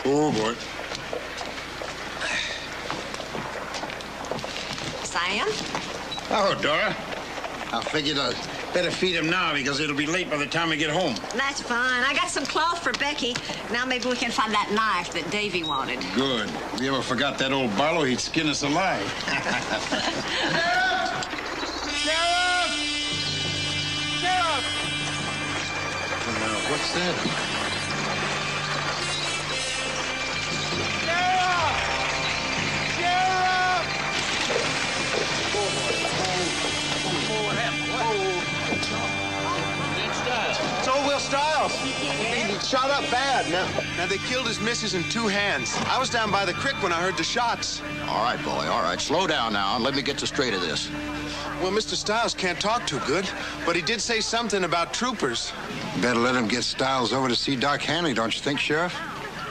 Oh, boy. Sam? Oh, Dora. I figured I'd better feed him now because it'll be late by the time we get home. That's fine. I got some cloth for Becky. Now maybe we can find that knife that Davy wanted. Good. If we ever forgot that old Barlow, he'd skin us alive. Sheriff! Sheriff! What's that? It's old Will Stiles. He shot up bad. Now they killed his missus in two hands. I was down by the creek when I heard the shots. All right, boy, all right. Slow down now and let me get the straight of this. Well, Mr. Stiles can't talk too good, but he did say something about troopers. Better let him get Stiles over to see Doc Hanley, don't you think, Sheriff?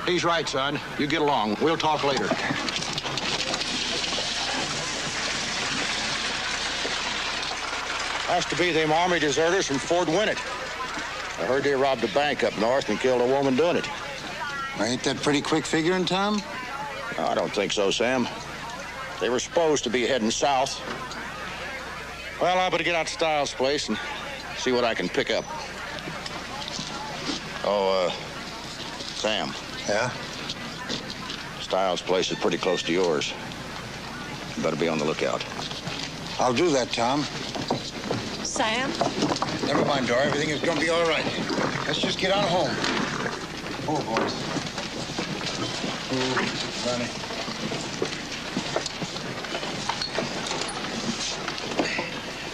He's right, son. You get along. We'll talk later. Has to be them Army deserters from Fort Winnett. I heard they robbed a bank up north and killed a woman doing it. Ain't that pretty quick figuring, Tom? I don't think so, Sam. They were supposed to be heading south. Well, I better get out to Stiles' place and see what I can pick up. Oh, Sam. Yeah? Stiles' place is pretty close to yours. You better be on the lookout. I'll do that, Tom. Sam? Never mind, Dora. Everything is going to be all right. Let's just get on home. Oh, boys. Oh, Ronnie.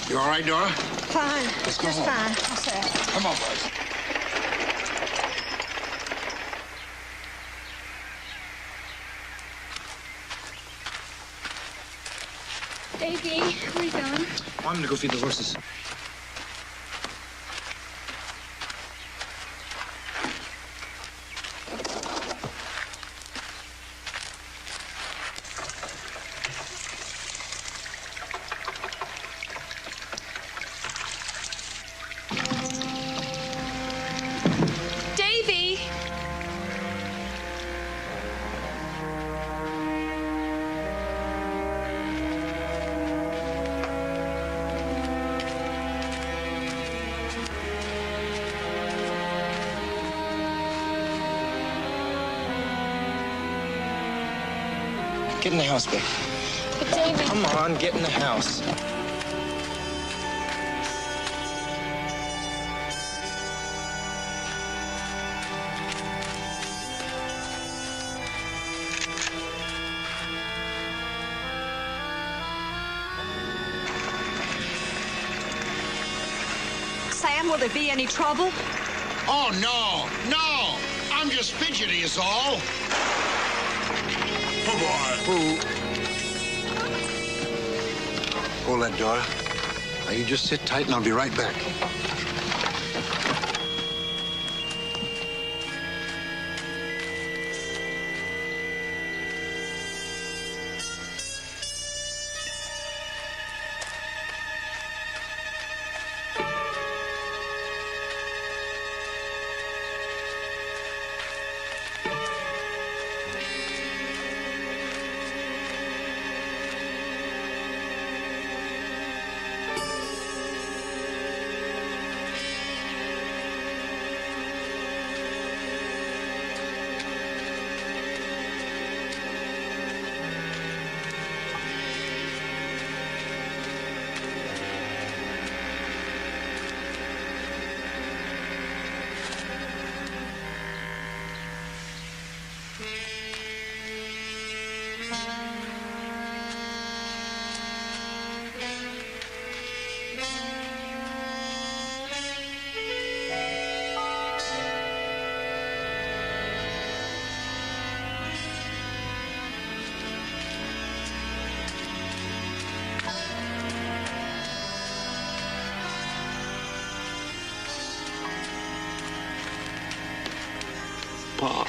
You all right, Dora? Fine. Let's go Just home. fine. I'll say. Come on, boys. Davy, where are you going? I'm gonna go feed the horses. Davy! Get in the house, babe. But Davy... Come on, get in the house. Sam, will there be any trouble? Oh, no. No. I'm just fidgety is all. Oh, boy. Hold that, Dora. Now, you just sit tight, and I'll be right back. Pa.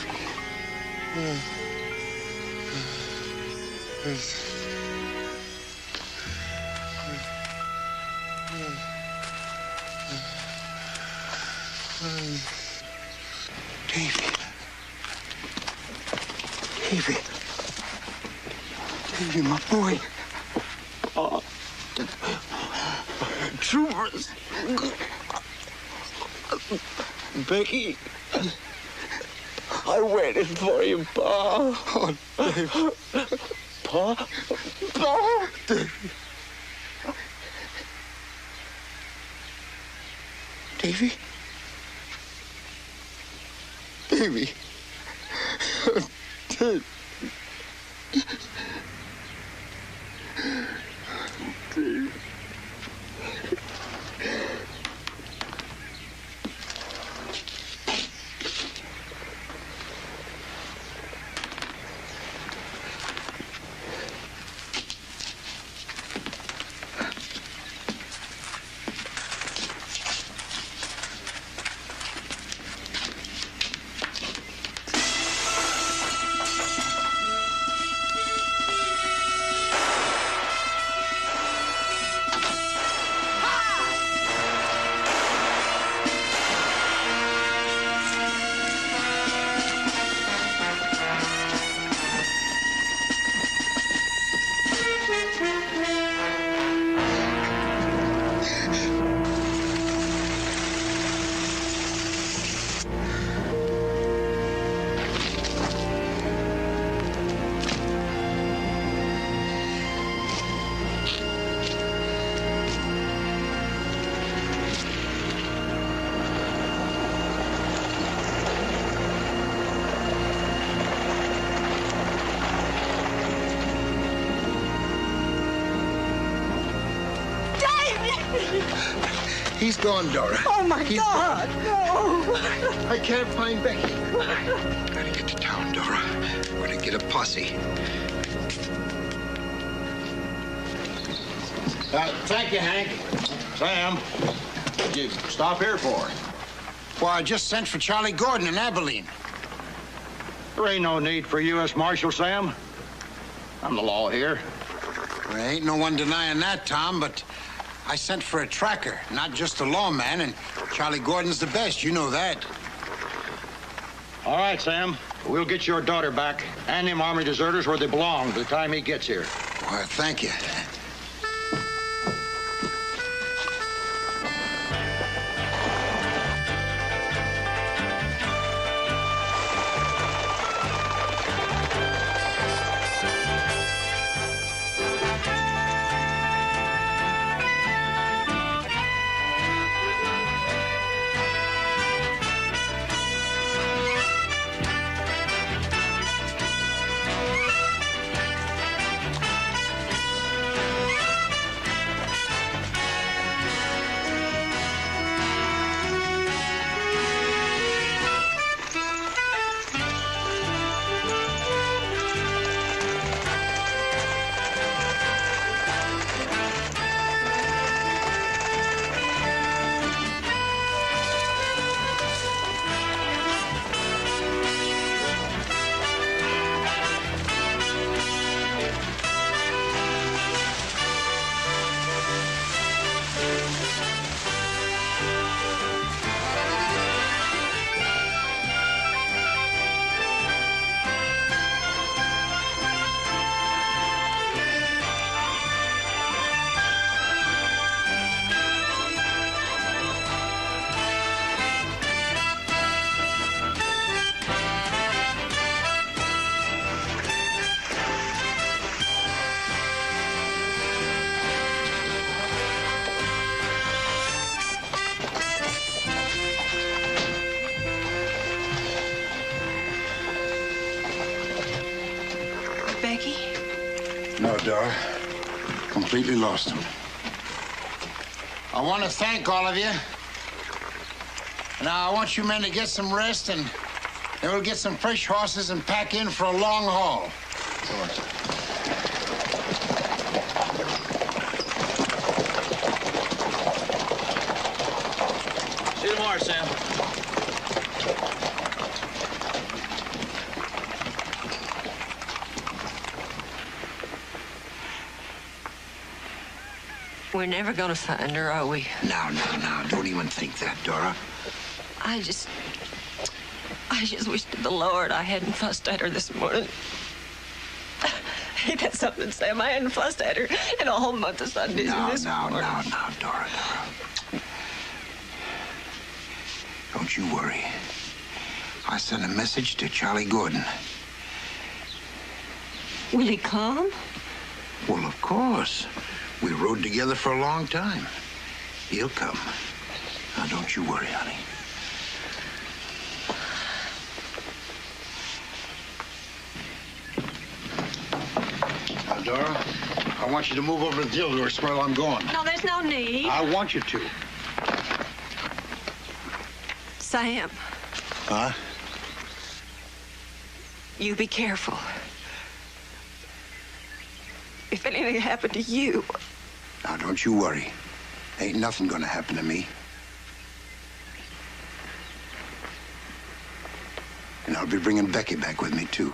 Davy. Davy. Davy, my boy. Troopers. Becky. I waited for you, Pa. Oh, Dave. Pa? Pa? Dave. Davy? Davy. Dave. Dave. He's gone, Dora. Oh, my God. No. I can't find Becky. Gotta get to town, Dora. We're gonna get a posse. Thank you, Hank. Sam, what'd you stop here for? Well, I just sent for Charlie Gordon in Abilene. There ain't no need for U.S. Marshal, Sam. I'm the law here. There ain't no one denying that, Tom, but I sent for a tracker, not just a lawman, and Charlie Gordon's the best. You know that. All right, Sam. We'll get your daughter back and them Army deserters where they belong by the time he gets here. Well, thank you. Becky? No, Dora. Completely lost him. I want to thank all of you. Now, I want you men to get some rest, and then we'll get some fresh horses and pack in for a long haul. See you tomorrow, Sam. We're never gonna find her, are we? Now, don't even think that, Dora. I just wish to the Lord I hadn't fussed at her this morning. Ain't that something, Sam? I hadn't fussed at her in a whole month of Sundays. No, Dora. Don't you worry. I sent a message to Charlie Gordon. Will he come? Well, of course. We rode together for a long time. He'll come. Now, don't you worry, honey. Now, Dora, I want you to move over to the Dildor's while I'm gone. No, there's no need. I want you to. Sam. Huh? You be careful. If anything happened to you... Now, don't you worry. Ain't nothing gonna happen to me. And I'll be bringing Becky back with me, too.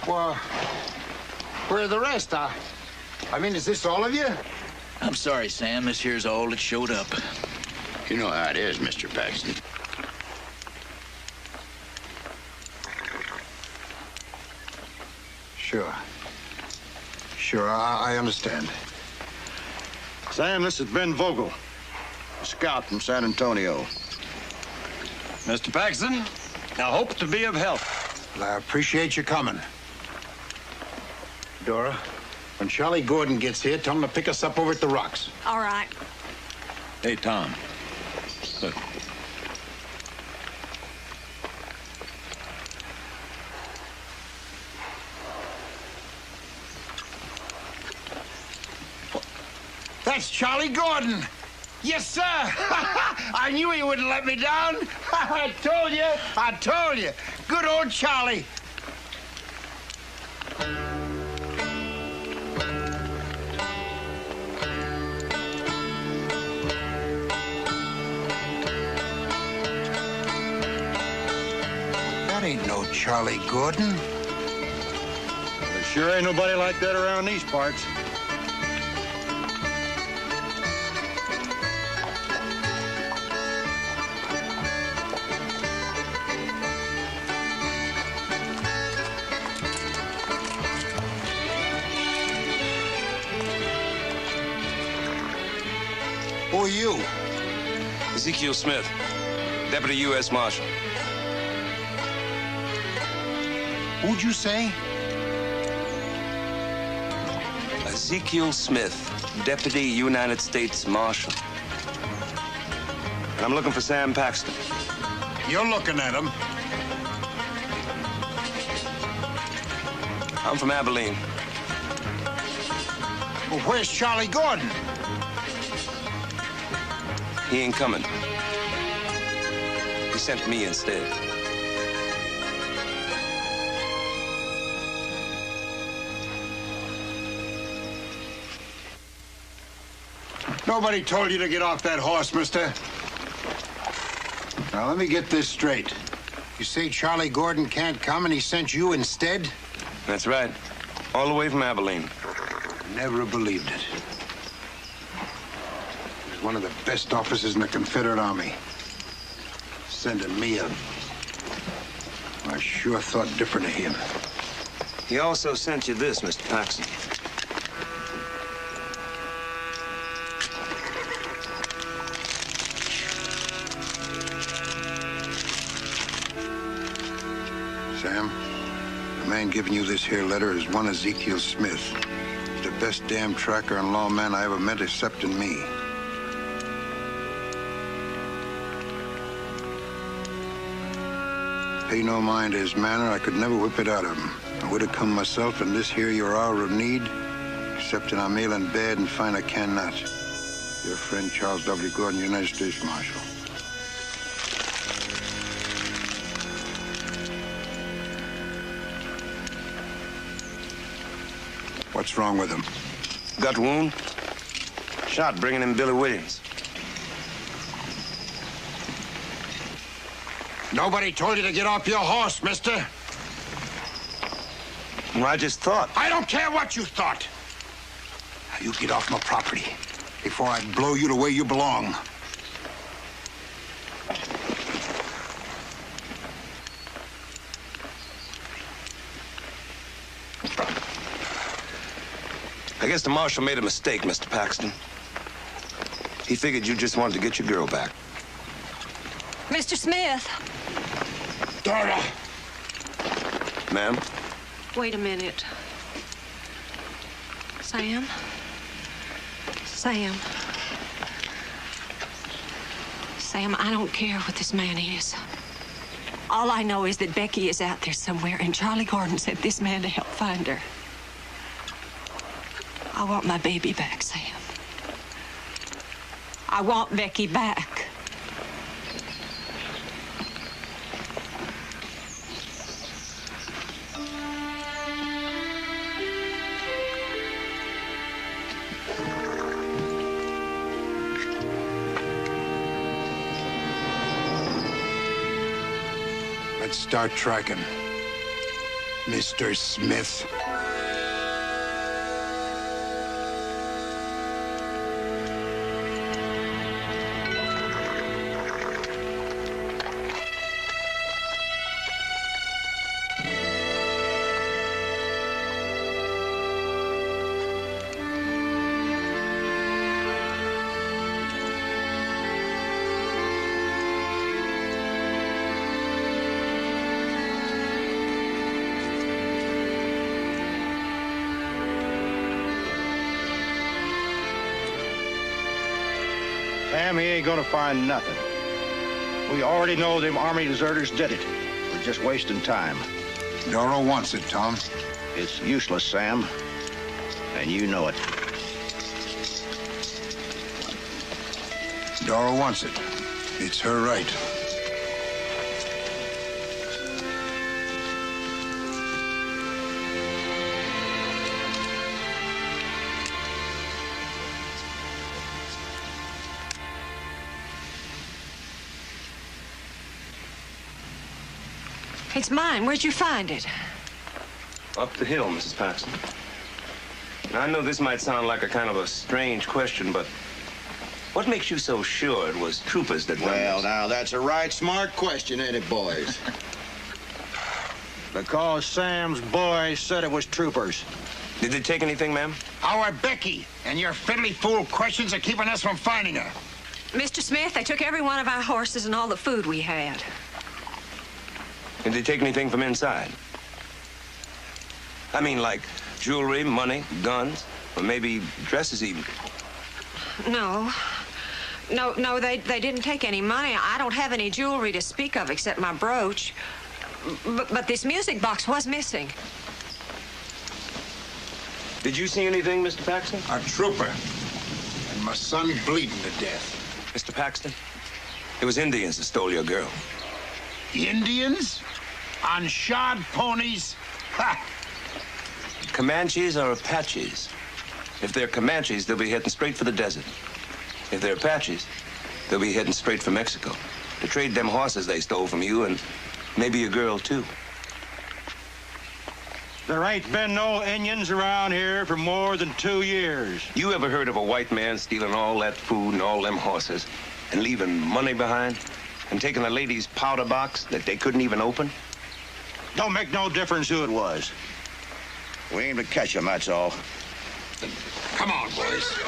Well, where are the rest? I mean, is this all of you? I'm sorry, Sam. This here's all that showed up. You know how it is, Mr. Paxton. Sure, I understand. Sam, this is Ben Vogel, a scout from San Antonio. Mr. Paxton, I hope to be of help. Well, I appreciate you coming. Dora, when Charlie Gordon gets here, tell him to pick us up over at the rocks. All right. Hey, Tom. Look. That's Charlie Gordon. Yes, sir. I knew he wouldn't let me down. I told you. Good old Charlie. That ain't no Charlie Gordon. There sure ain't nobody like that around these parts. Who are you? Ezekiel Smith, Deputy U.S. Marshal. Who'd you say? Ezekiel Smith, Deputy United States Marshal. And I'm looking for Sam Paxton. You're looking at him. I'm from Abilene. Well, where's Charlie Gordon? He ain't coming. He sent me instead. Nobody told you to get off that horse, mister. Now, let me get this straight. You say Charlie Gordon can't come and he sent you instead? That's right. All the way from Abilene. Never believed it. He's one of the best officers in the Confederate Army. Sending me up. I sure thought different of him. He also sent you this, Mr. Paxton. Sam, the man giving you this here letter is one Ezekiel Smith. He's the best damn tracker and lawman I ever met except in me. Pay no mind to his manner, I could never whip it out of him. I would have come myself in this here your hour of need, excepting I'm ill in bed and find I cannot. Your friend, Charles W. Gordon, United States Marshal. What's wrong with him? Got wound. Shot bringing in Billy Williams. Nobody told you to get off your horse, mister. Well, I just thought. I don't care what you thought. Now, you get off my property before I blow you the way you belong. I guess the marshal made a mistake, Mr. Paxton. He figured you just wanted to get your girl back. Mr. Smith. Dora! Ma'am? Wait a minute. Sam? Sam. Sam, I don't care what this man is. All I know is that Becky is out there somewhere, and Charlie Gordon sent this man to help find her. I want my baby back, Sam. I want Becky back. Let's start tracking, Mr. Smith. Sam, he ain't gonna find nothing. We already know them Army deserters did it. We're just wasting time. Dora wants it, Tom. It's useless, Sam. And you know it. Dora wants it. It's her right. It's mine. Where'd you find it? Up the hill, Mrs. Paxton. Now, I know this might sound like a kind of a strange question, but what makes you so sure it was troopers that done Well, this? now, that's a right smart question, ain't it, boys? Because Sam's boys said it was troopers. Did they take anything, ma'am? Our Becky, and your fiddly fool questions are keeping us from finding her. Mr. Smith, they took every one of our horses and all the food we had. Did they take anything from inside? I mean, like jewelry, money, guns, or maybe dresses even. No, they didn't take any money. I don't have any jewelry to speak of except my brooch. But this music box was missing. Did you see anything, Mr. Paxton? A trooper. And my son bleeding to death. Mr. Paxton, it was Indians that stole your girl. Indians? On shod ponies? Ha! Comanches or Apaches? If they're Comanches, they'll be heading straight for the desert. If they're Apaches, they'll be heading straight for Mexico to trade them horses they stole from you and maybe your girl, too. There ain't been no Indians around here for more than 2 years. You ever heard of a white man stealing all that food and all them horses and leaving money behind and taking a lady's powder box that they couldn't even open? Don't make no difference who it was. We aim to catch him, that's all. Come on, boys.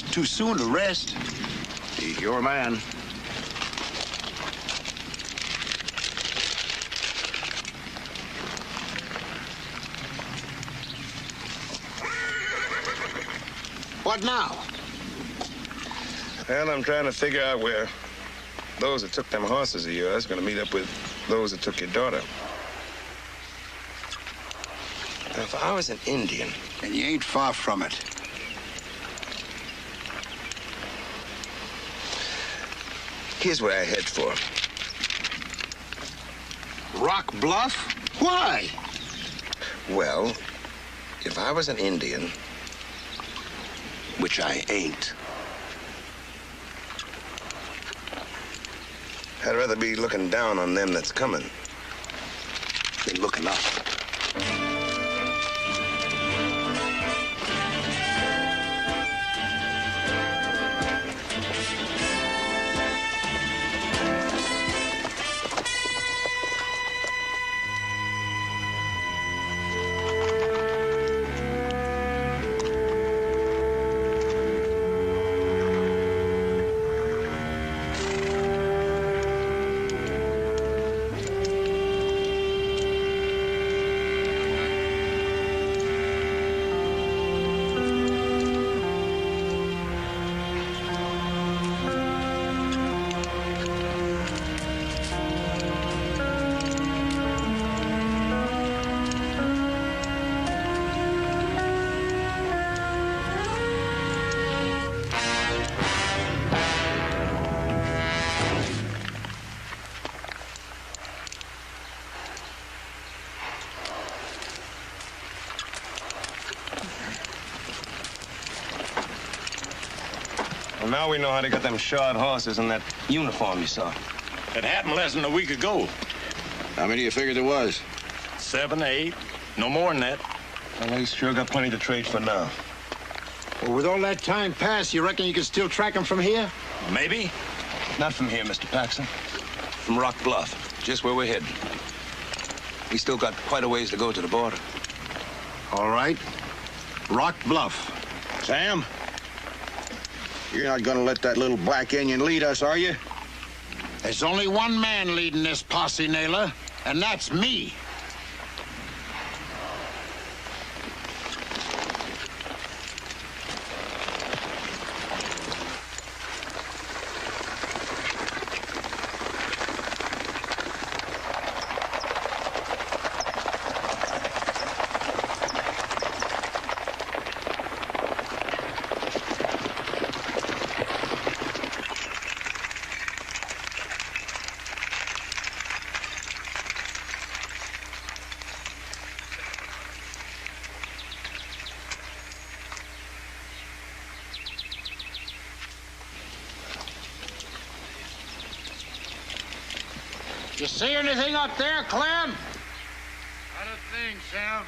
It's too soon to rest. He's your man. What now? Well, I'm trying to figure out where those that took them horses of yours are going to meet up with those that took your daughter. Now, if I was an Indian... And you ain't far from it. Here's what I head for. Rock Bluff? Why? Well, if I was an Indian, which I ain't, I'd rather be looking down on them that's coming than looking up. Well, now we know how to get them shod horses in that uniform you saw. It happened less than a week ago. How many do you figure there was? 7, 8. No more than that. Well, they sure got plenty to trade for now. Well, with all that time passed, you reckon you can still track them from here? Maybe. Not from here, Mr. Paxson. From Rock Bluff, just where we're heading. We still got quite a ways to go to the border. All right. Rock Bluff. Sam? You're not gonna let that little black Indian lead us, are you? There's only one man leading this posse, Naylor, and that's me. You see anything up there, Clem? Not a thing, Sam.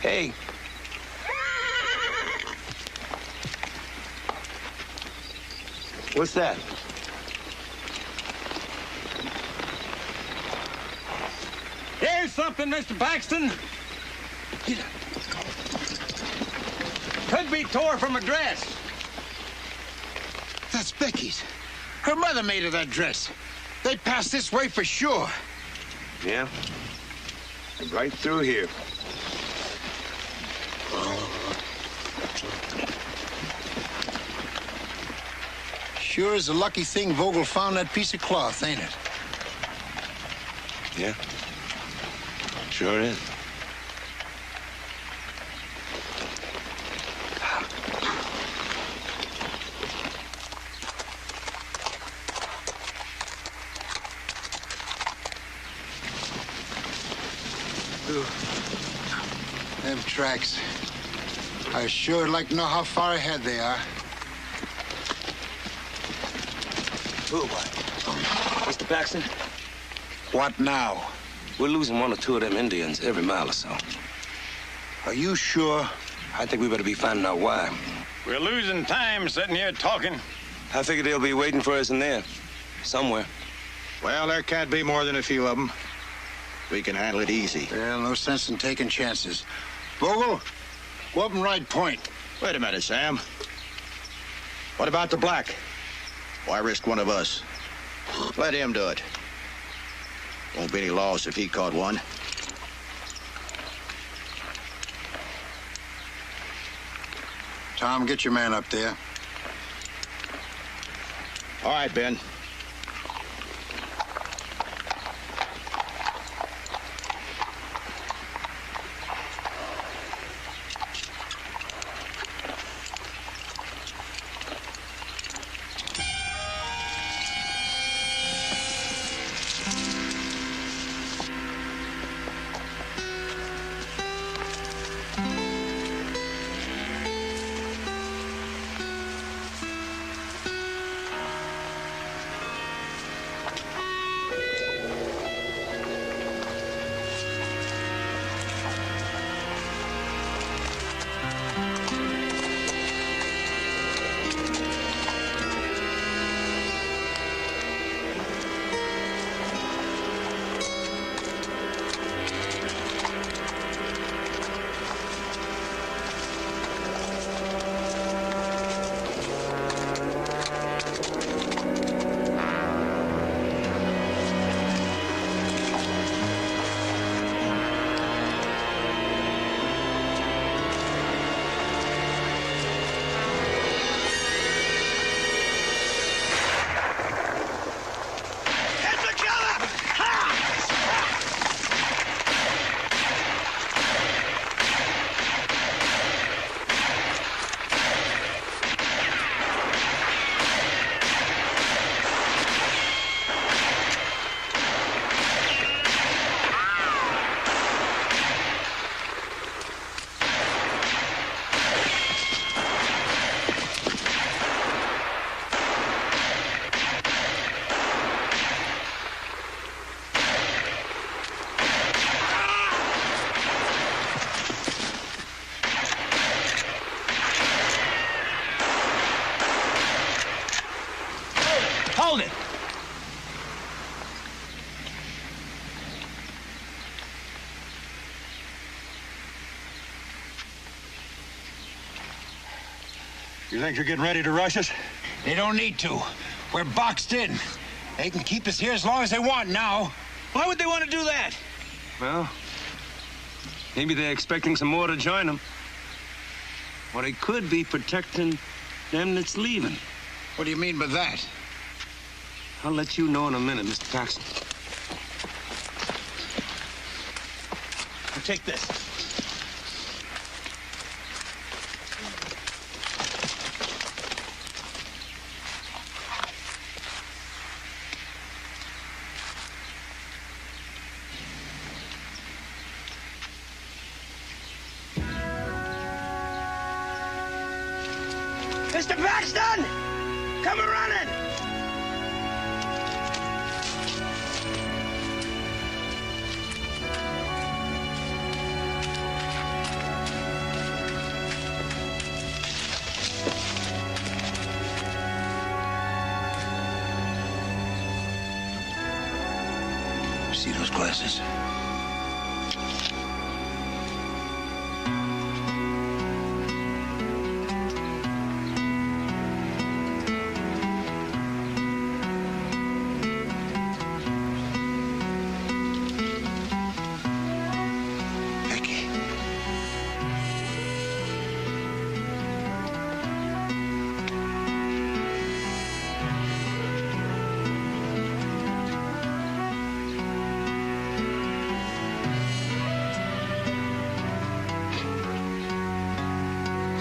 Hey. What's that? Here's something, Mr. Paxton. Could be tore from a dress. That's Becky's. Her mother made her that dress. They passed this way for sure. Yeah? Right through here. Sure is a lucky thing Vogel found that piece of cloth, ain't it? Yeah. Sure is. Them tracks. I sure like to know how far ahead they are. Ooh, Mr. Paxton? What now? We're losing one or two of them Indians every mile or so. Are you sure? I think we better be finding out why. We're losing time sitting here talking. I figure they'll be waiting for us in there, somewhere. Well, there can't be more than a few of them. We can handle it easy. Well, no sense in taking chances. Vogel, go up and ride point. Wait a minute, Sam. What about the black? Why risk one of us? Let him do it. Won't be any loss if he caught one. Tom, get your man up there. All right, Ben. Hold it! You think you're getting ready to rush us? They don't need to. We're boxed in. They can keep us here as long as they want now. Why would they want to do that? Well, maybe they're expecting some more to join them. Or they could be protecting them that's leaving. What do you mean by that? I'll let you know in a minute, Mr. Paxton. Now take this. Mr. Paxton! Come running! See those glasses?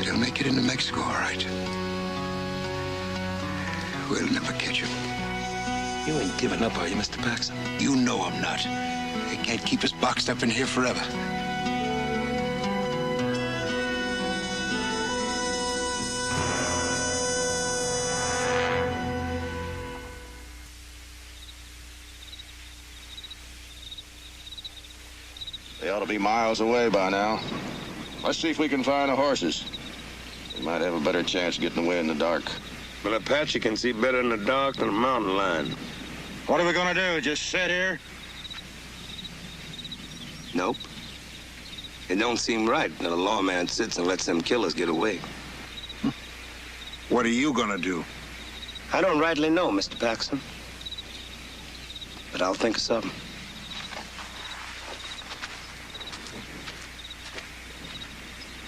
They'll make it into Mexico, all right. We'll never catch them. You ain't giving up, are you, Mr. Paxton? You know I'm not. They can't keep us boxed up in here forever. They ought to be miles away by now. Let's see if we can find the horses. We might have a better chance getting away in the dark. But an Apache can see better in the dark than a mountain lion. What are we gonna do? Just sit here? Nope. It don't seem right that a lawman sits and lets them killers get away. What are you gonna do? I don't rightly know, Mr. Paxton. But I'll think of something.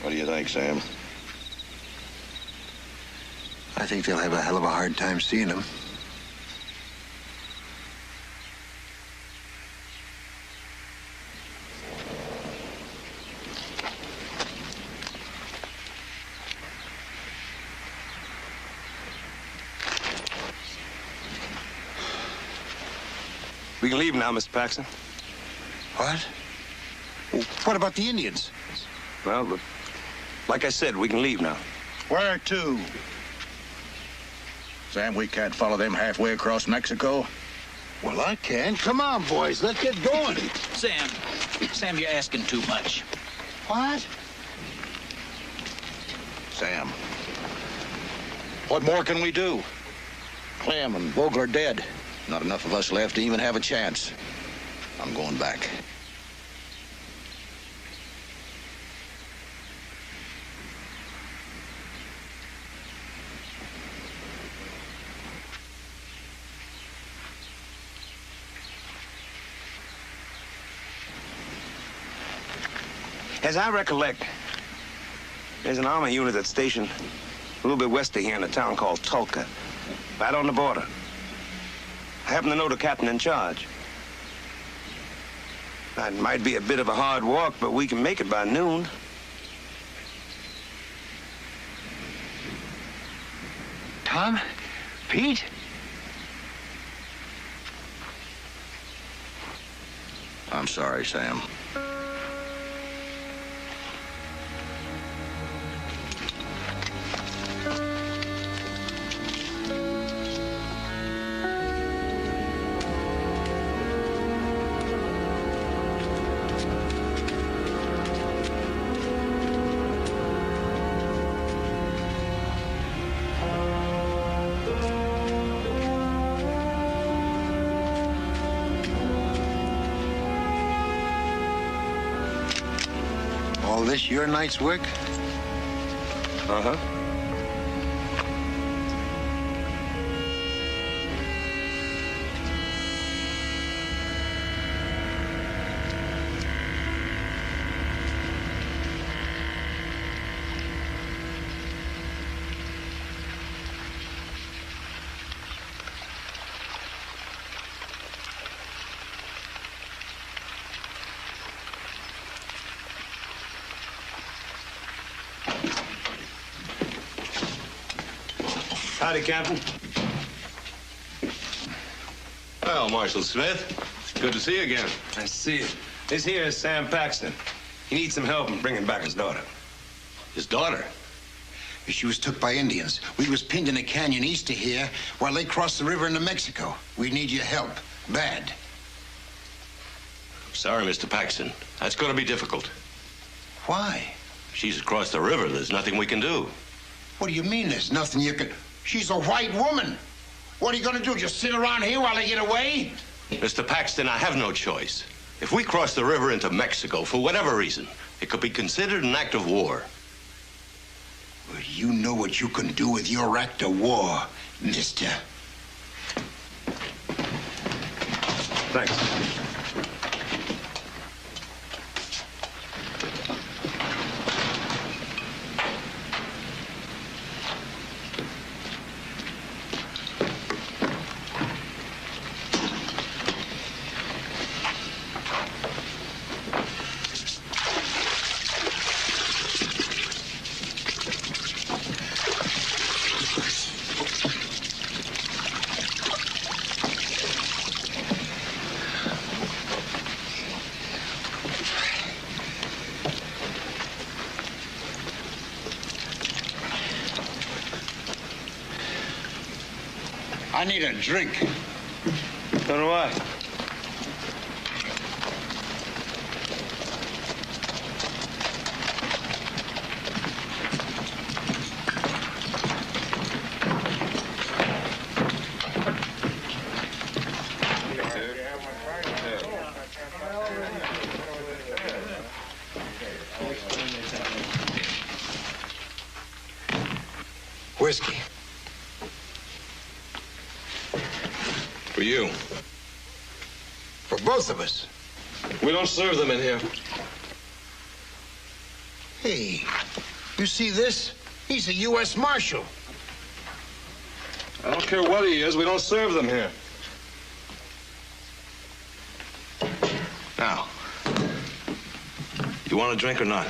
What do you think, Sam? I think they'll have a hell of a hard time seeing him. We can leave now, Mr. Paxton. What? What about the Indians? Well, look, like I said, we can leave now. Where to? Sam, we can't follow them halfway across Mexico. Well, I can. Come on, boys. Let's get going. Sam, you're asking too much. What? Sam, what more can we do? Clem and Vogel are dead. Not enough of us left to even have a chance. I'm going back. As I recollect, there's an army unit that's stationed a little bit west of here in a town called Tulca, right on the border. I happen to know the captain in charge. That might be a bit of a hard walk, but we can make it by noon. Tom? Pete? I'm sorry, Sam. All this your night's work? Uh-huh. Howdy, Captain. Well, Marshal Smith, good to see you again. Nice to see you. This here is Sam Paxton. He needs some help in bringing back his daughter. His daughter? She was took by Indians. We was pinned in a canyon east of here while they crossed the river into Mexico. We need your help. Bad. Sorry, Mr. Paxton. That's going to be difficult. Why? She's across the river. There's nothing we can do. What do you mean there's nothing you can... She's a white woman. What are you gonna do, just sit around here while they get away? Mr. Paxton, I have no choice. If we cross the river into Mexico, for whatever reason, it could be considered an act of war. Well, you know what you can do with your act of war, mister. Thanks. I need a drink. So do I. For you. For both of us. We don't serve them in here. Hey, you see this? He's a U.S. Marshal. I don't care what he is. We don't serve them here. Now, you want a drink or not?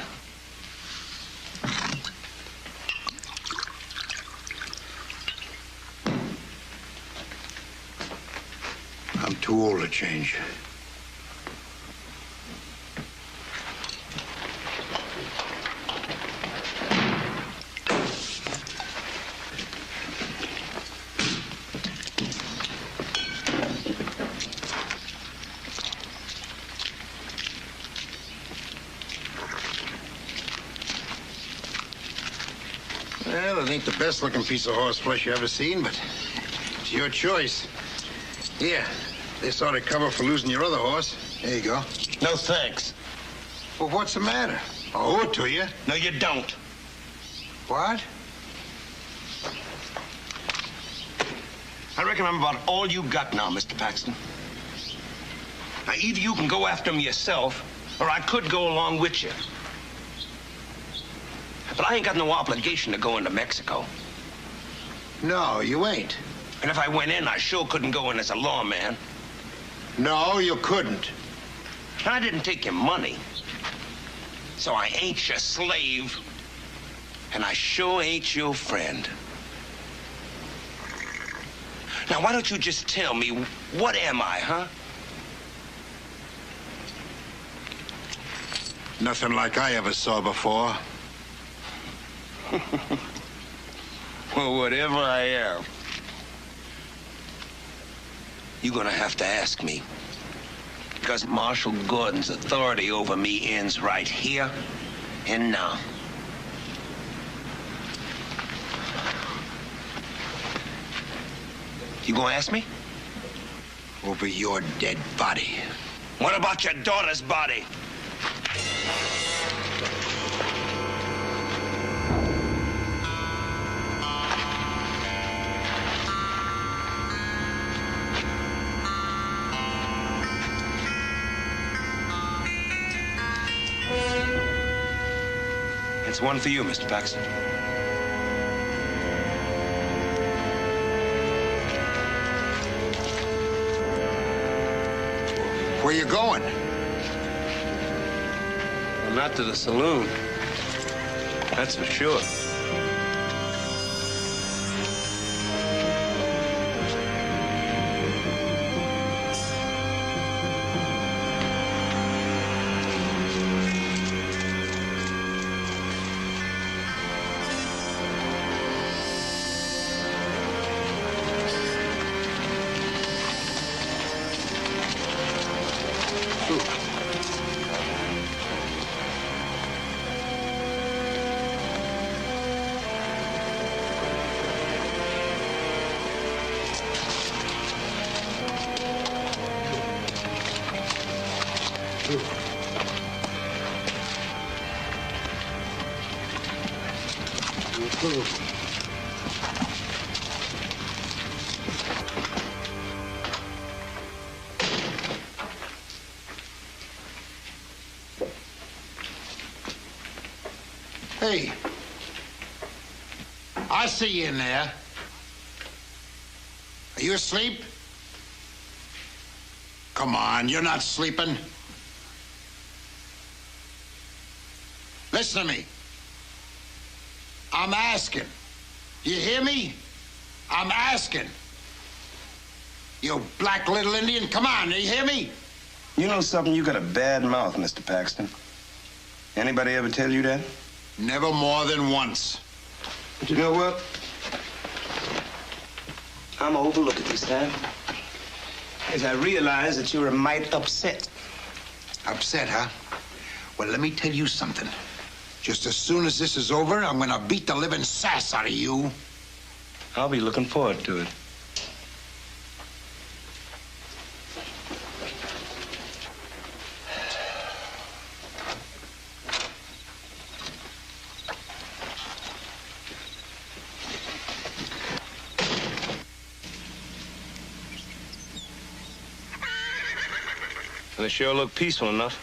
I'm too old to change. Well, it ain't the best-looking piece of horse flesh you ever seen, but it's your choice. Here, this ought to cover for losing your other horse. There you go. No thanks. Well, what's the matter? I'll owe it to you. No, you don't. What? I reckon I'm about all you got now, Mr. Paxton. Now, either you can go after him yourself, or I could go along with you. But I ain't got no obligation to go into Mexico. No, you ain't. And if I went in, I sure couldn't go in as a lawman. No, you couldn't. I didn't take your money. So I ain't your slave. And I sure ain't your friend. Now, why don't you just tell me, what am I, huh? Nothing like I ever saw before. Well, whatever I am, you're gonna have to ask me. Because Marshal Gordon's authority over me ends right here and now. You gonna ask me? Over your dead body. What about your daughter's body? It's one for you, Mr. Paxton. Where you going? Well, not to the saloon. That's for sure. Hey, I see you in there. Are you asleep? Come on, you're not sleeping. Listen to me. I'm asking. You hear me? I'm asking. You black little Indian, come on, you hear me? You know something? You got a bad mouth, Mr. Paxton. Anybody ever tell you that? Never more than once. But you know what? I'm gonna overlook it this time. As I realize that you're a mite upset. Upset, huh? Well, let me tell you something. Just as soon as this is over, I'm gonna beat the living sass out of you. I'll be looking forward to it. And they sure look peaceful enough.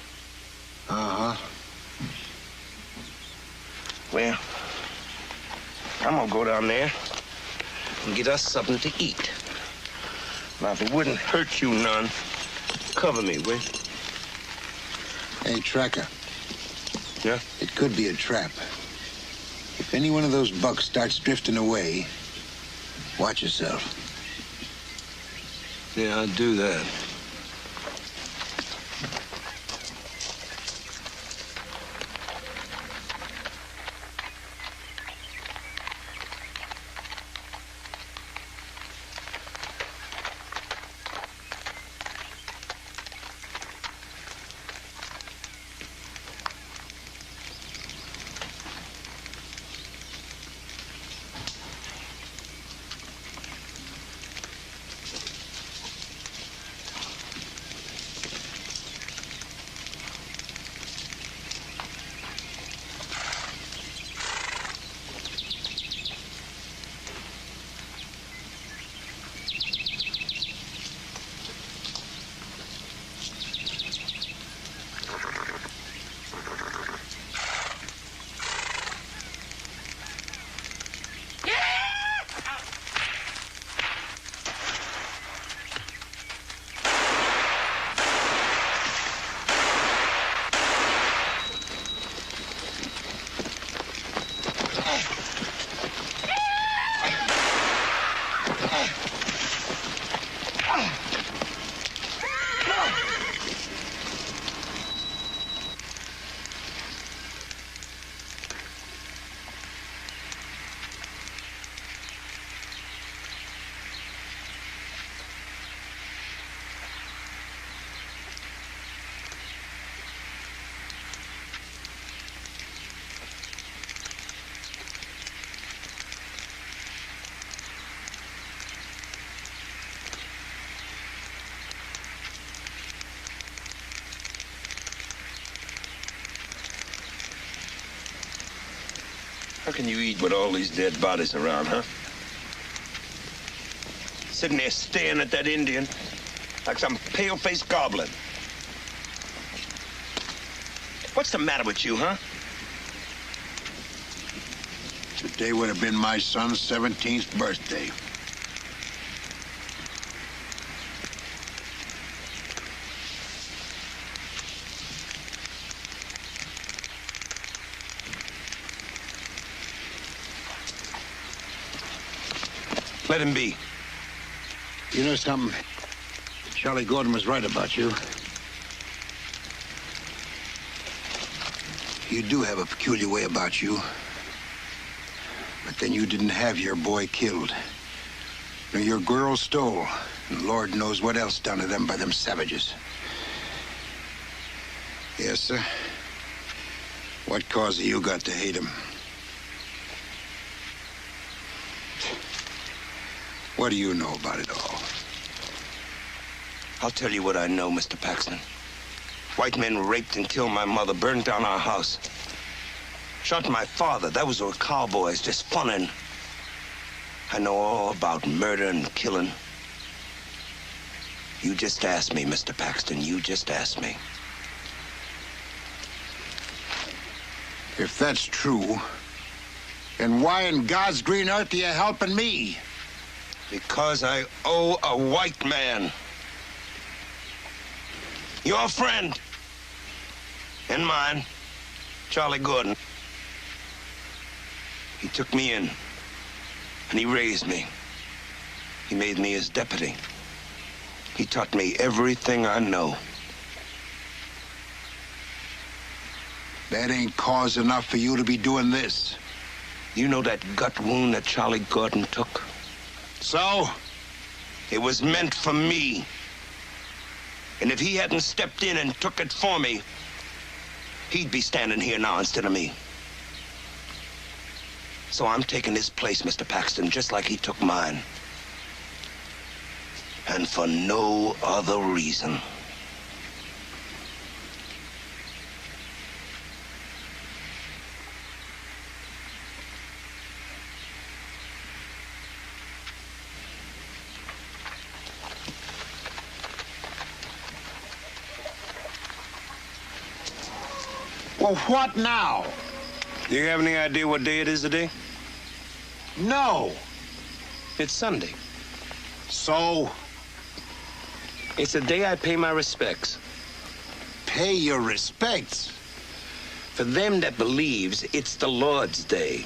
Uh-huh. Well, I'm gonna go down there and get us something to eat. Now, if it wouldn't hurt you none, cover me, will you? Hey, Tracker. Yeah? It could be a trap. If any one of those bucks starts drifting away, watch yourself. Yeah, I'll do that. How can you eat with all these dead bodies around, huh? Sitting there staring at that Indian like some pale-faced goblin. What's the matter with you, huh? Today would have been my son's 17th birthday. Let him be. You know something? Charlie Gordon was right about you. You do have a peculiar way about you. But then you didn't have your boy killed. Nor your girl stole. And Lord knows what else done to them by them savages. Yes, sir. What cause have you got to hate him? What do you know about it all? I'll tell you what I know, Mr. Paxton. White men raped and killed my mother, burned down our house. Shot my father. That was with cowboys, just funnin'. I know all about murder and killing. You just ask me, Mr. Paxton. You just ask me. If that's true, then why in God's green earth are you helping me? Because I owe a white man. Your friend. And mine. Charlie Gordon. He took me in. And he raised me. He made me his deputy. He taught me everything I know. That ain't cause enough for you to be doing this. You know that gut wound that Charlie Gordon took? So? It was meant for me. And if he hadn't stepped in and took it for me, he'd be standing here now instead of me. So I'm taking his place, Mr. Paxton, just like he took mine. And for no other reason. Well, what now? Do you have any idea what day it is today? No. It's Sunday. So? It's the day I pay my respects. Pay your respects? For them that believes, it's the Lord's Day.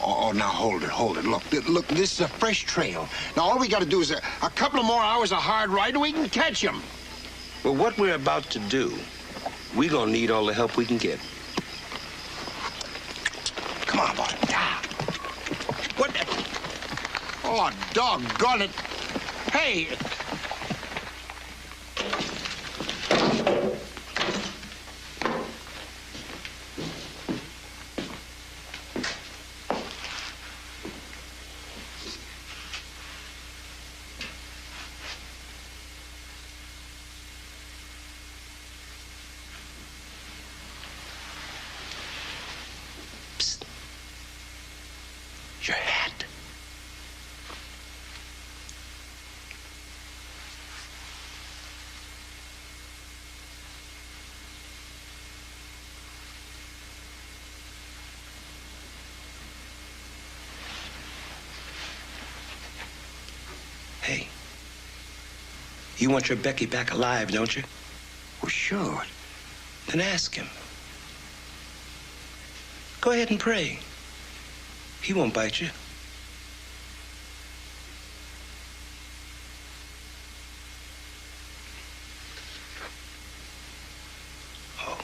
Oh, now hold it. Look, this is a fresh trail. Now, all we got to do is a couple of more hours of hard ride and we can catch him. Well, what we're about to do, we're gonna need all the help we can get. Come on, boy. What the? Oh, doggone it. Hey. Your hat. Hey, you want your Becky back alive, don't you? Well, sure. Then ask him. Go ahead and pray. He won't bite you. Oh.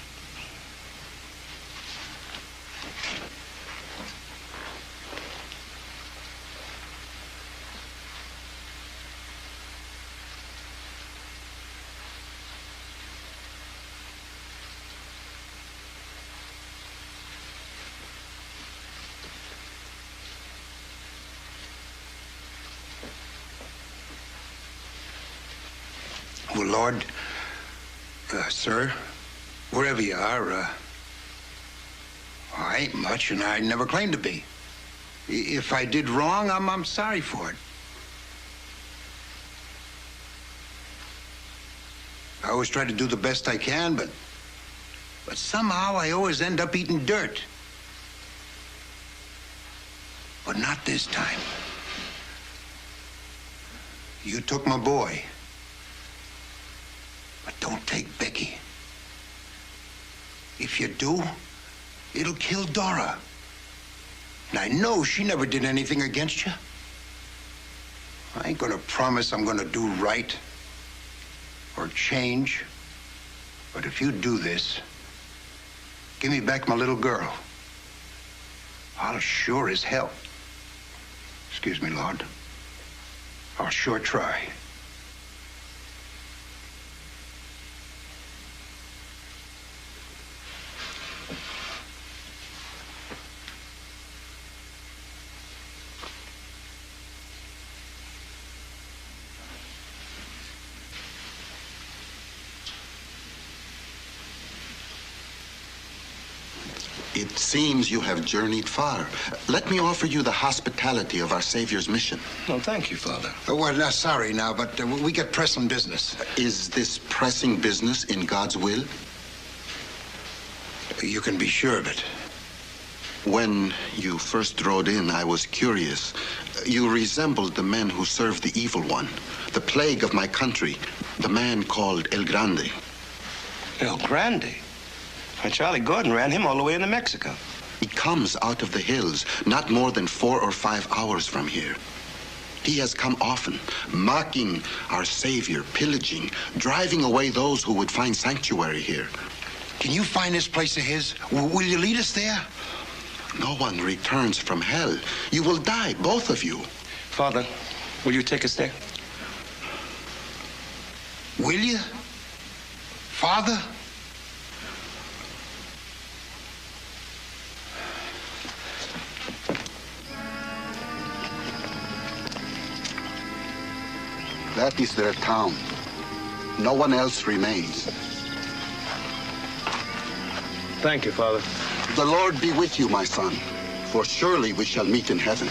Well, Lord, sir, wherever you are, I ain't much, and I never claimed to be. If I did wrong, I'm sorry for it. I always try to do the best I can, but somehow I always end up eating dirt. But not this time. You took my boy. But don't take Becky. If you do, it'll kill Dora. And I know she never did anything against you. I ain't gonna promise I'm gonna do right or change. But if you do this, give me back my little girl. I'll sure as hell. Excuse me, Lord. I'll sure try. It seems you have journeyed far. Let me offer you the hospitality of our Savior's mission. No, thank you, Father. Well, sorry now, but we got pressing business. Is this pressing business in God's will? You can be sure of it. When you first rode in, I was curious. You resembled the men who served the evil one, the plague of my country, the man called El Grande. El Grande? Why, Charlie Gordon ran him all the way into Mexico. He comes out of the hills, not more than 4 or 5 hours from here. He has come often, mocking our Savior, pillaging, driving away those who would find sanctuary here. Can you find this place of his? Will you lead us there? No one returns from hell. You will die, both of you. Father, will you take us there? Will you? Father? That is their town. No one else remains. Thank you, Father. The Lord be with you, my son, for surely we shall meet in heaven.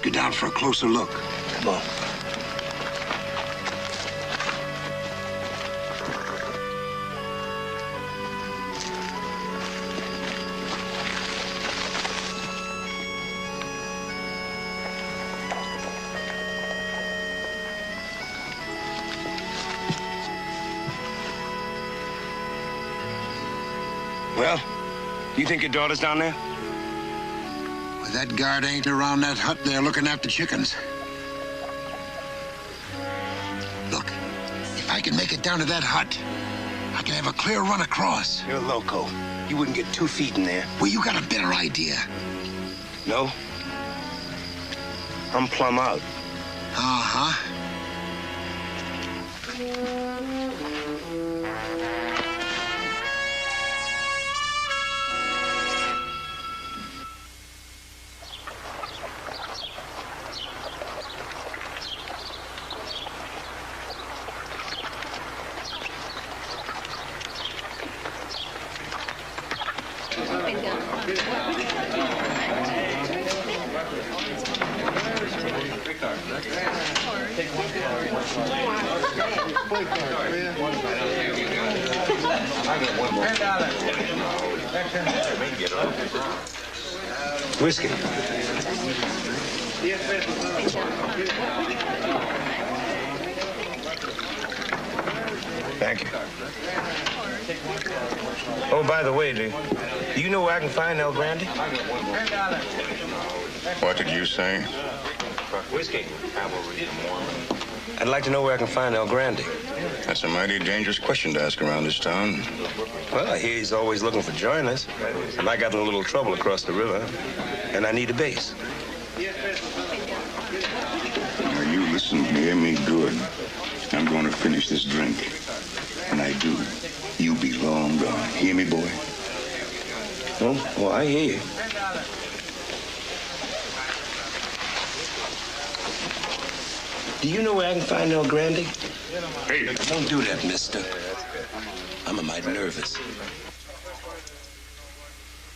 get down for a closer look. Come on. Well, you think your daughter's down there? Well, that guard ain't around that hut there looking after chickens. Look, if I can make it down to that hut, I can have a clear run across. You're loco. You wouldn't get 2 feet in there. Well, you got a better idea. No? I'm plumb out. Uh-huh. Whiskey. Thank you. Oh, by the way, do you know where I can find El Grande? What did you say? Whiskey. I'd like to know where I can find El Grande. That's a mighty dangerous question to ask around this town. Well, I hear he's always looking for joiners. And I got in a little trouble across the river, and I need a base. Now, you listen and hear me good. I'm going to finish this drink. When I do, you be long gone. Hear me, boy? Oh, well, I hear you. Do you know where I can find El Grande? Hey, don't do that, mister. I'm a mite nervous.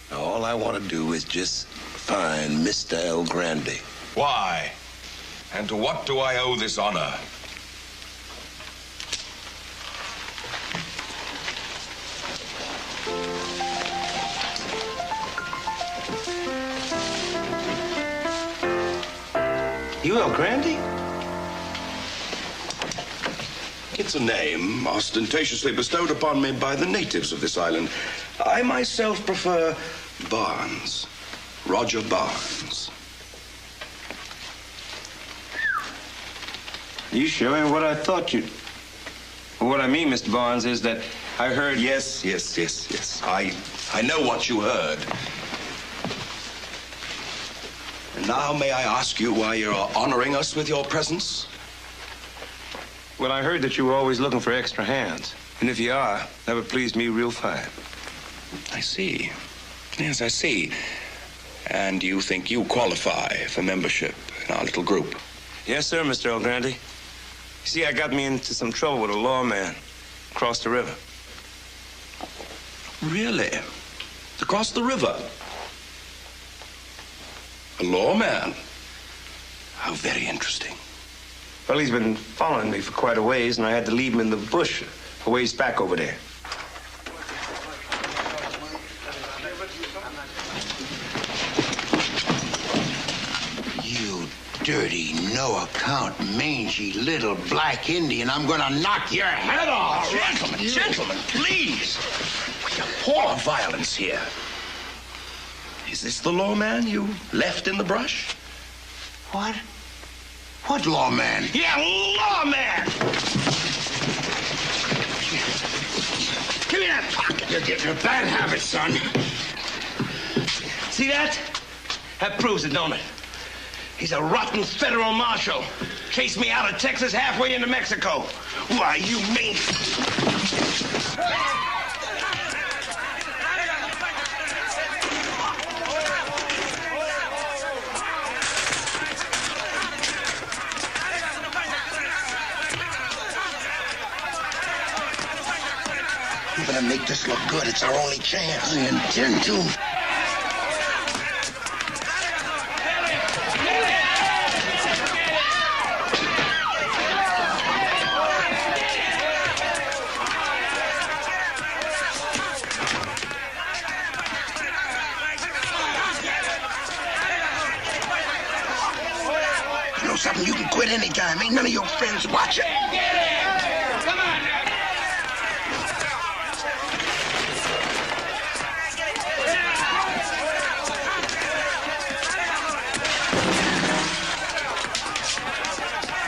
Now, all I want to do is just find Mr. El Grande. Why? And to what do I owe this honor? You El Grande? It's a name ostentatiously bestowed upon me by the natives of this island. I myself prefer Barnes. Roger Barnes. You sure ain't what I thought you'd... What I mean, Mr. Barnes, is that I heard... Yes. I know what you heard. And now may I ask you why you're honoring us with your presence? Well, I heard that you were always looking for extra hands. And if you are, that would please me real fine. I see. Yes, I see. And you think you qualify for membership in our little group? Yes, sir, Mr. El Grande. You see, I got me into some trouble with a lawman across the river. Really? Across the river? A lawman? How very interesting. Well, he's been following me for quite a ways, and I had to leave him in the bush a ways back over there. You dirty, no-account, mangy little black Indian, I'm gonna knock your head off! Gentlemen, please! We abhor violence here. Is this the lawman you left in the brush? What? What lawman? Yeah, lawman! Give me that pocket. You're getting a bad habit, son. See that? That proves it, don't it? He's a rotten federal marshal. Chased me out of Texas halfway into Mexico. Why, you mean... You better make this look good. It's our only chance. I intend to. at any time. Ain't none of your friends watching. Get it! Come on now.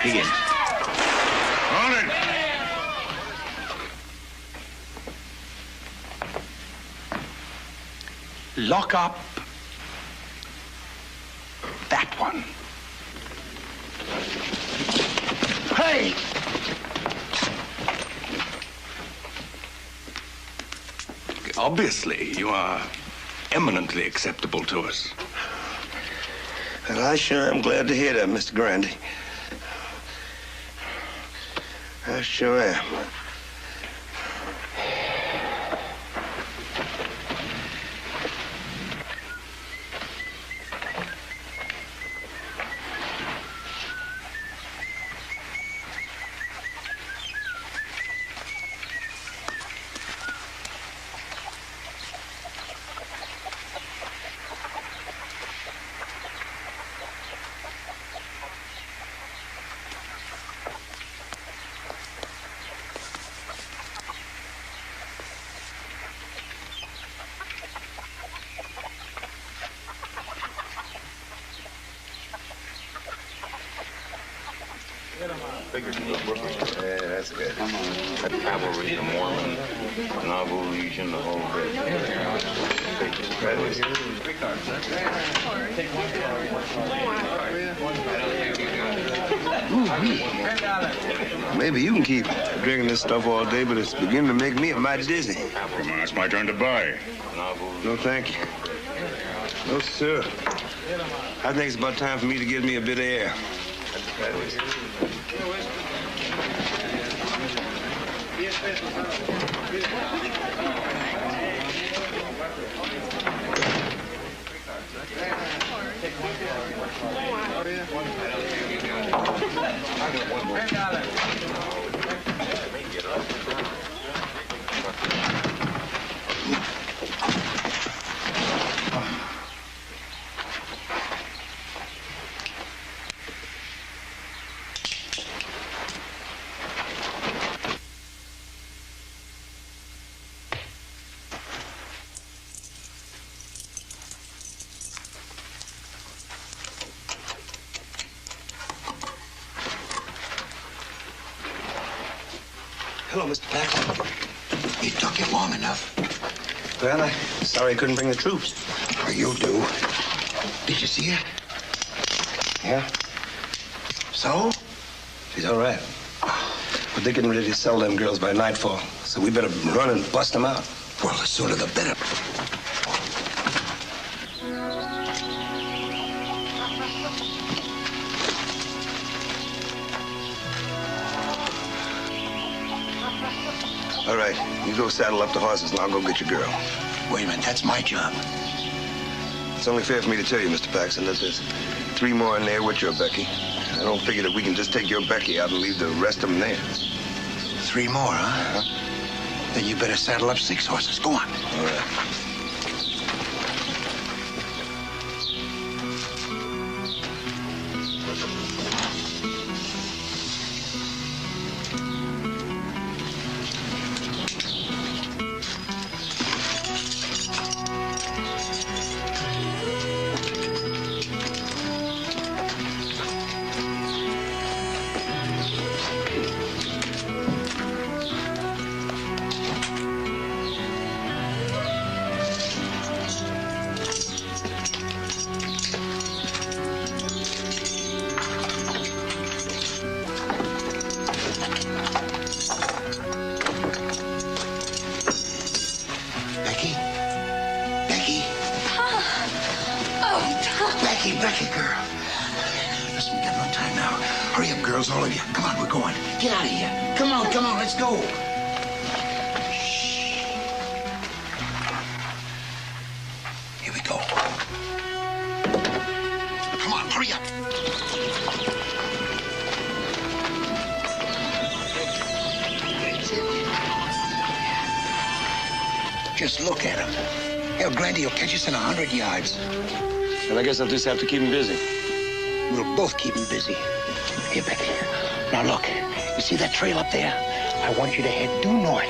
Begin. On it. Lock up that one. Hey! Obviously, you are eminently acceptable to us. Well, I sure am glad to hear that, Mr. Grundy. I sure am. Yeah, that's good. That cavalry, the Mormon, novel legion, the whole bit. Maybe you can keep drinking this stuff all day, but it's beginning to make me mighty dizzy. Come on, it's my turn to buy. No, thank you. No, sir. I think it's about time for me to get me a bit of air. Hello, Mr. Paxton. It took you long enough. Well, I'm sorry I couldn't bring the troops. Oh, you'll do. Did you see it? Yeah? So? She's all right. But they're getting ready to sell them girls by nightfall, so we better run and bust them out. Well, the sooner the better. All right, you go saddle up the horses and I'll go get your girl. Wait a minute, that's my job. It's only fair for me to tell you, Mr. Paxton, that there's 3 more in there with your Becky. I don't figure that we can just take your Becky out and leave the rest of them there. 3 more, huh? Then you better saddle up 6 horses. Go on. All right. Becky, girl. Listen, we got no time now. Hurry up, girls, all of you. Come on, we're going. Get out of here. Come on, let's go. Shh. Here we go. Come on, hurry up. Just look at him. El Grande will catch us in 100 yards. And I guess I'll just have to keep him busy. We'll both keep him busy. Here, Becky. Now look, you see that trail up there? I want you to head due north.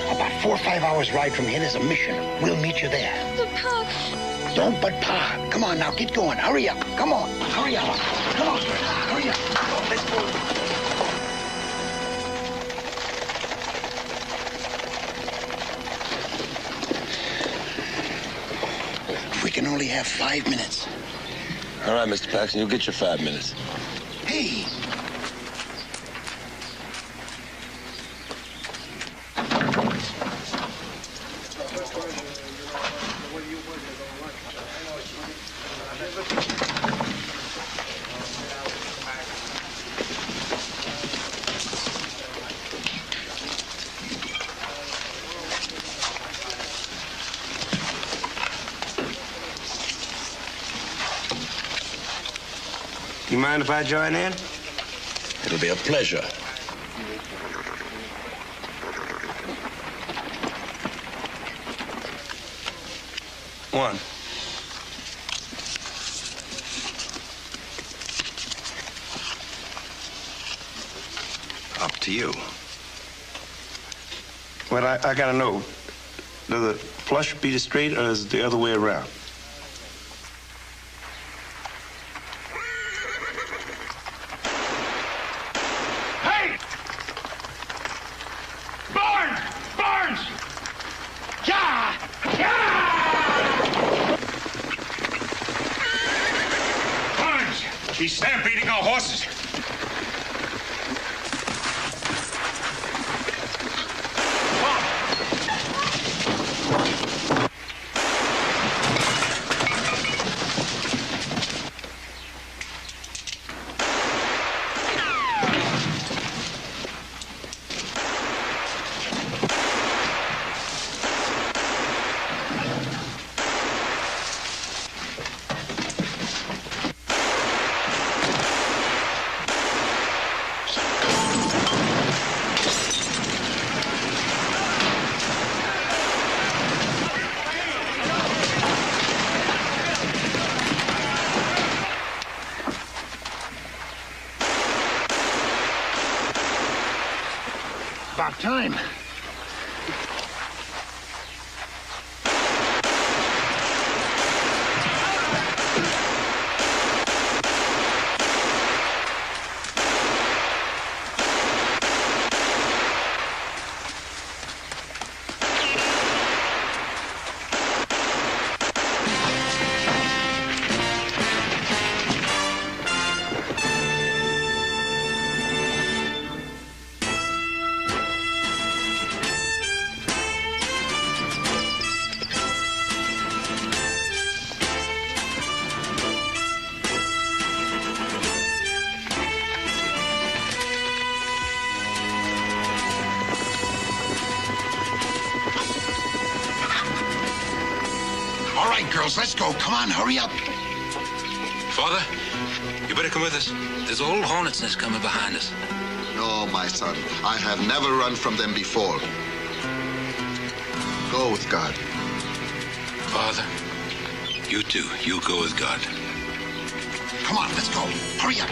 About 4 or 5 hours ride from here, there's a mission. We'll meet you there. But Pa... Don't but Pa. Come on now, get going. Hurry up. Come on. Hurry up. Come on. Hurry up. Let's go. We can only have 5 minutes. All right, Mr. Paxton, you'll get your 5 minutes. Hey! You mind if I join in? It'll be a pleasure. One. Up to you. Well, I gotta know. Does the flush beat it straight or is it the other way around? He's stampeding our horses. About time. All right, girls, let's go. Come on, hurry up. Father, you better come with us. There's a whole hornet's nest coming behind us. No, my son. I have never run from them before. Go with God. Father, you too. You go with God. Come on, let's go. Hurry up.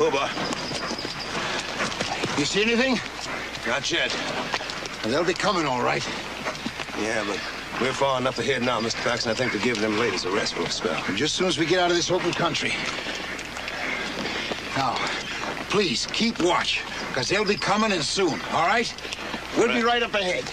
Booba. You see anything? Not yet. They'll be coming, all right. Yeah, but we're far enough ahead now, Mr. Paxton. I think they're giving them ladies a rest for a spell. And just as soon as we get out of this open country. Now, please, keep watch, because they'll be coming and soon, all right? We'll be right up ahead.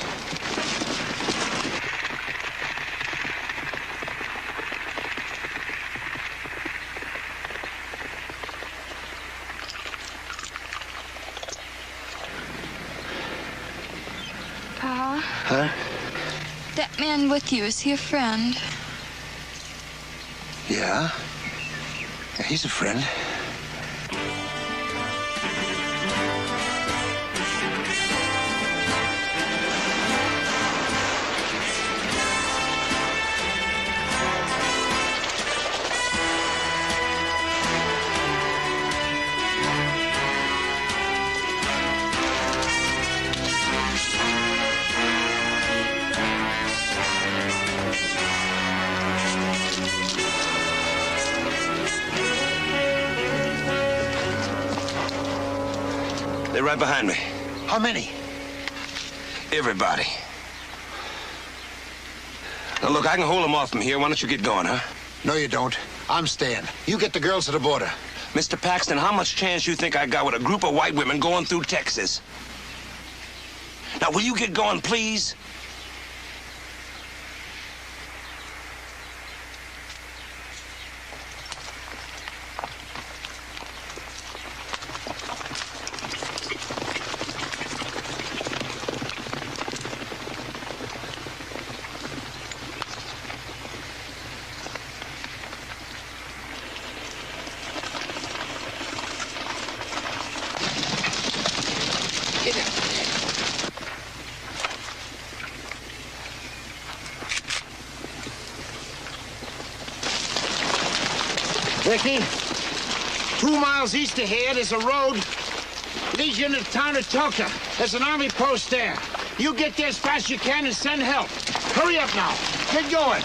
Pa? Huh? That man with you, is he a friend? Yeah. He's a friend. They're right behind me. How many? Everybody. Now, look, I can hold them off from here. Why don't you get going, huh? No, you don't. I'm staying. You get the girls to the border. Mr. Paxton, how much chance you think I got with a group of white women going through Texas? Now, will you get going, please? Ricky, 2 miles east of here, there's a road leads you into the town of Tulsa. There's an army post there. You get there as fast as you can and send help. Hurry up now. Get going.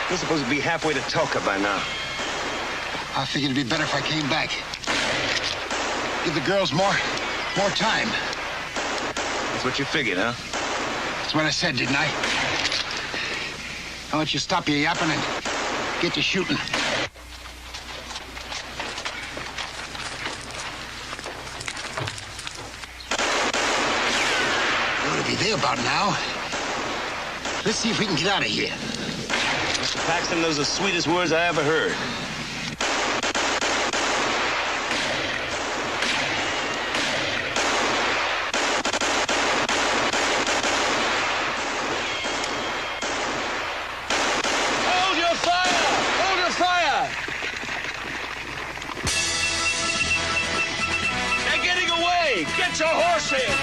We're supposed to be halfway to Tulsa by now. I figured it'd be better if I came back. Give the girls more time. That's what you figured, huh? That's what I said, didn't I? I'll let you stop your yapping and get to shooting. You ought to be there about now. Let's see if we can get out of here. Mr. Paxton, those are the sweetest words I ever heard. Hold your fire! Hold your fire! They're getting away! Get your horses!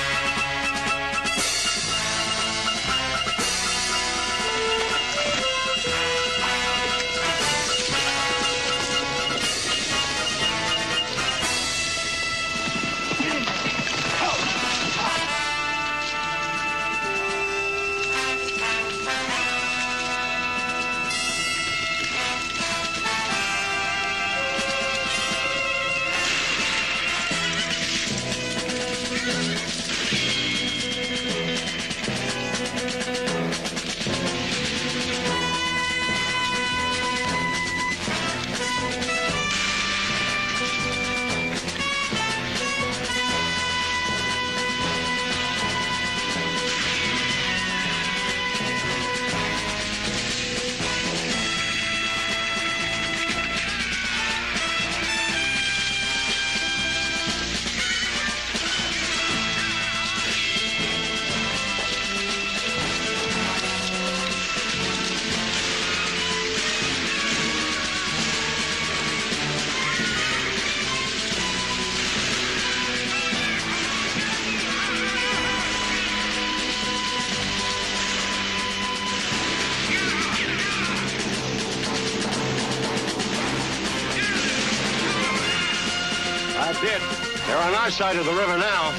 They're on our side of the river now.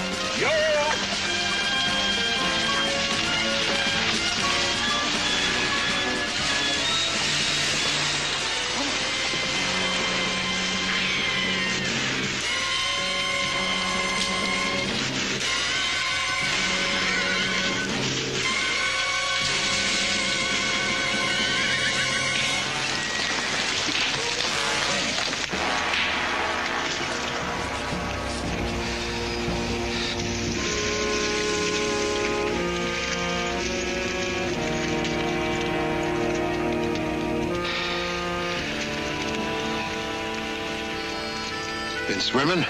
Been swimming?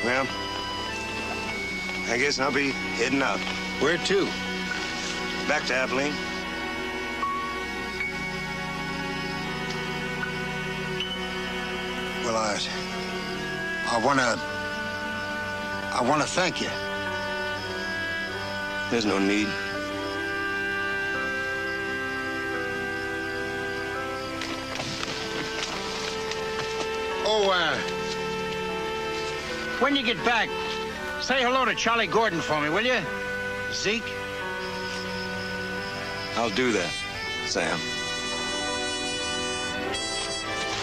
Well, I guess I'll be heading out. Where to? Back to Abilene. Well, I wanna thank you. There's no need. Oh, when you get back, say hello to Charlie Gordon for me, will you? Zeke? I'll do that, Sam.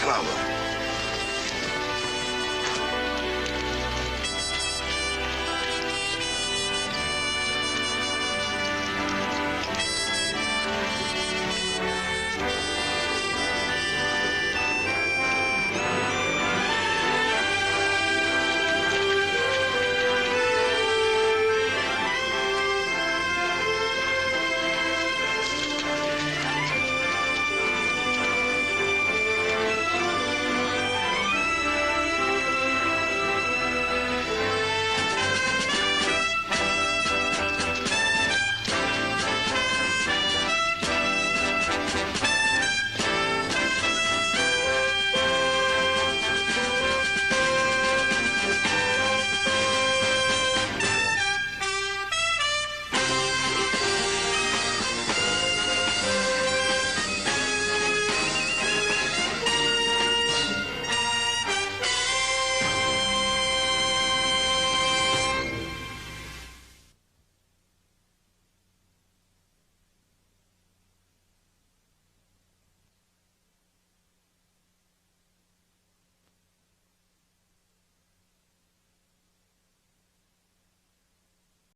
Come on, Will.